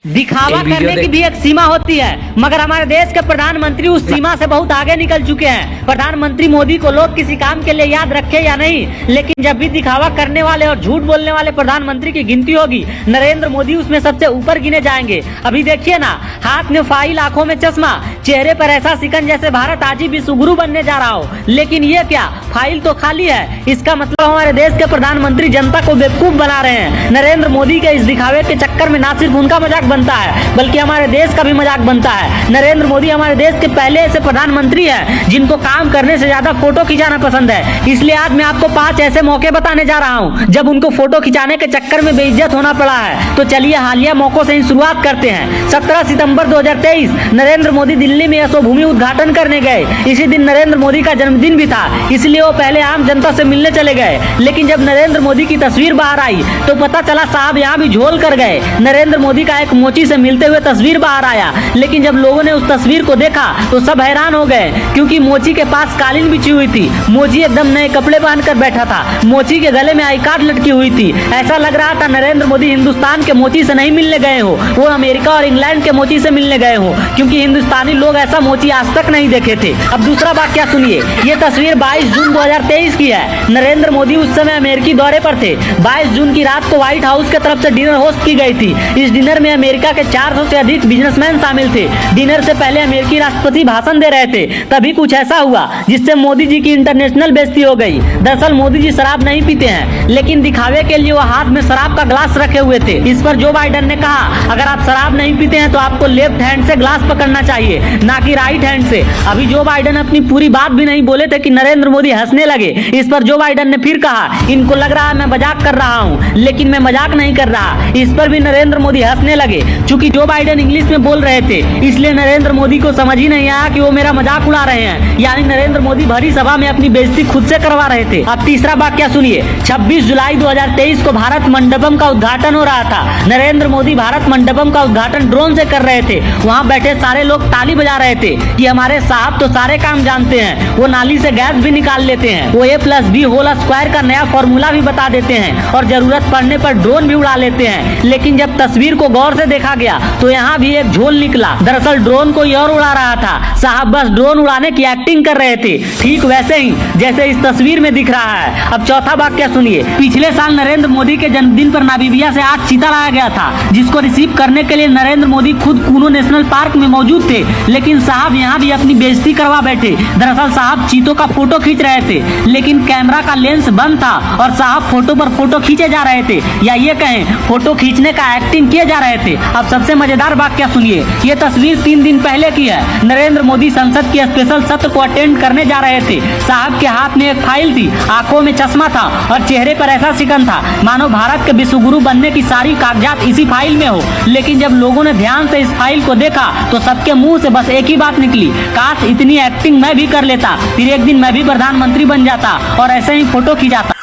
दिखावा करने की भी एक सीमा होती है, मगर हमारे देश के प्रधानमंत्री उस सीमा से बहुत आगे निकल चुके हैं। प्रधानमंत्री मोदी को लोग किसी काम के लिए याद रखे या नहीं, लेकिन जब भी दिखावा करने वाले और झूठ बोलने वाले प्रधानमंत्री की गिनती होगी, नरेंद्र मोदी उसमें सबसे ऊपर गिने जाएंगे। अभी देखिए ना, हाथ में फाइल, आंखों में चश्मा, चेहरे पर ऐसा सिकन जैसे भारत आज ही विश्वगुरु बनने जा रहा हो। लेकिन ये क्या, फाइल तो खाली है। इसका मतलब हमारे देश के प्रधानमंत्री जनता को बेवकूफ बना रहे हैं। नरेंद्र मोदी के इस दिखावे के चक्कर में ना सिर्फ उनका मजाक बनता है, बल्कि हमारे देश का भी मजाक बनता है। नरेंद्र मोदी हमारे देश के पहले ऐसे प्रधानमंत्री हैं जिनको काम करने से ज्यादा फोटो खिंचाना पसंद है। इसलिए आज मैं आपको 5 ऐसे मौके बताने जा रहा हूं जब उनको फोटो खिंचाने के चक्कर में बेइज्जत होना पड़ा है। तो चलिए हालिया मौकों से ही शुरुआत करते हैं। 17 सितंबर 2023 नरेंद्र मोदी दिल्ली में यशोभूमि उद्घाटन करने गए। इसी दिन नरेंद्र मोदी का जन्मदिन भी था, इसलिए वो पहले आम जनता से मिलने चले गए। लेकिन जब नरेंद्र मोदी की तस्वीर बाहर आई तो पता चला साहब यहाँ भी झोल कर गए। नरेंद्र मोदी का एक मोची से मिलते हुए तस्वीर बाहर आया, लेकिन जब लोगों ने उस तस्वीर को देखा तो सब हैरान हो गए, क्योंकि मोची के पास कालीन बिछी हुई थी। मोची एकदम नए कपड़े पहनकर बैठा था। मोची के गले में आई कार्ड लटकी हुई थी। ऐसा लग रहा था नरेंद्र मोदी हिंदुस्तान के मोची से नहीं मिलने गए हो, वो अमेरिका और इंग्लैंड के मोची से मिलने गए हो, क्योंकि हिंदुस्तानी लोग ऐसा मोची आज तक नहीं देखे थे। अब दूसरा वाकया सुनिए। ये तस्वीर 22 जून 2023 की है। नरेंद्र मोदी उस समय अमेरिकी दौरे पर थे। 22 जून की रात को व्हाइट हाउस की तरफ से डिनर होस्ट की गई थी। इस डिनर में अमेरिका के 400 से अधिक बिजनेसमैन शामिल थे। डिनर से पहले अमेरिकी राष्ट्रपति भाषण दे रहे थे, तभी कुछ ऐसा हुआ जिससे मोदी जी की इंटरनेशनल बेइज्जती हो गई। दरअसल मोदी जी शराब नहीं पीते हैं, लेकिन दिखावे के लिए वो हाथ में शराब का ग्लास रखे हुए थे। इस पर जो बाइडेन ने कहा, अगर आप शराब नहीं पीते हैं तो आपको लेफ्ट हैंड से ग्लास पकड़ना चाहिए, ना कि राइट हैंड से। अभी जो बाइडेन अपनी पूरी बात भी नहीं बोले थे कि नरेंद्र मोदी हंसने लगे। इस पर जो बाइडेन ने फिर कहा, इनको लग रहा है मैं मजाक कर रहा हूँ, लेकिन मैं मजाक नहीं कर रहा। इस पर भी नरेंद्र मोदी हंसने लगे। चूंकि जो बाइडेन इंग्लिश में बोल रहे थे, इसलिए नरेंद्र मोदी को समझ ही नहीं आया कि वो मेरा मजाक उड़ा रहे हैं, यानी नरेंद्र मोदी भरी सभा में अपनी बेइज्जती खुद से करवा रहे थे। अब तीसरा वाकया सुनिए। 26 जुलाई 2023 को भारत मंडपम का उद्घाटन हो रहा था। नरेंद्र मोदी भारत मंडपम का उद्घाटन ड्रोन से कर रहे थे। वहाँ बैठे सारे लोग ताली बजा रहे थे कि हमारे साहब तो सारे काम जानते हैं, वो नाली से गैस भी निकाल लेते हैं, वो A+B² का नया फॉर्मूला भी बता देते हैं, और जरूरत पड़ने पर ड्रोन भी उड़ा लेते हैं। लेकिन जब तस्वीर को गौर से देखा गया तो यहाँ भी एक झोल निकला। दरअसल ड्रोन कोई और उड़ा रहा था। साहब बस ड्रोन उड़ाने की एक्टिंग कर रहे थे, ठीक वैसे ही जैसे इस तस्वीर में दिख रहा है। अब चौथा वाकया सुनिए। पिछले साल नरेंद्र मोदी के जन्मदिन पर नामीबिया से आज चीता लाया गया था, जिसको रिसीव करने के लिए नरेंद्र मोदी खुद कूनो नेशनल पार्क में मौजूद थे। लेकिन साहब यहाँ भी अपनी बेइज्जती करवा बैठे। दरअसल साहब चीतों का फोटो खींच रहे थे, लेकिन कैमरा का लेंस बंद था और साहब फोटो पर फोटो खींचे जा रहे थे, या ये कहें फोटो खींचने का एक्टिंग किए जा रहे थे। अब सबसे मजेदार वाकया सुनिए। ये तस्वीर 3 दिन पहले की है। नरेंद्र मोदी संसद के स्पेशल सत्र को अटेंड करने जा रहे थे। साहब के हाथ में एक फाइल थी, आंखों में चश्मा था और चेहरे पर ऐसा सिकन था मानो भारत के विश्वगुरु बनने की सारी कागजात इसी फाइल में हो। लेकिन जब लोगों ने ध्यान से इस फाइल को देखा तो सबके मुंह से बस एक ही बात निकली, काश इतनी एक्टिंग मैं भी कर लेता, फिर एक दिन मैं भी प्रधानमंत्री बन जाता और ऐसे ही फोटो खींचाता।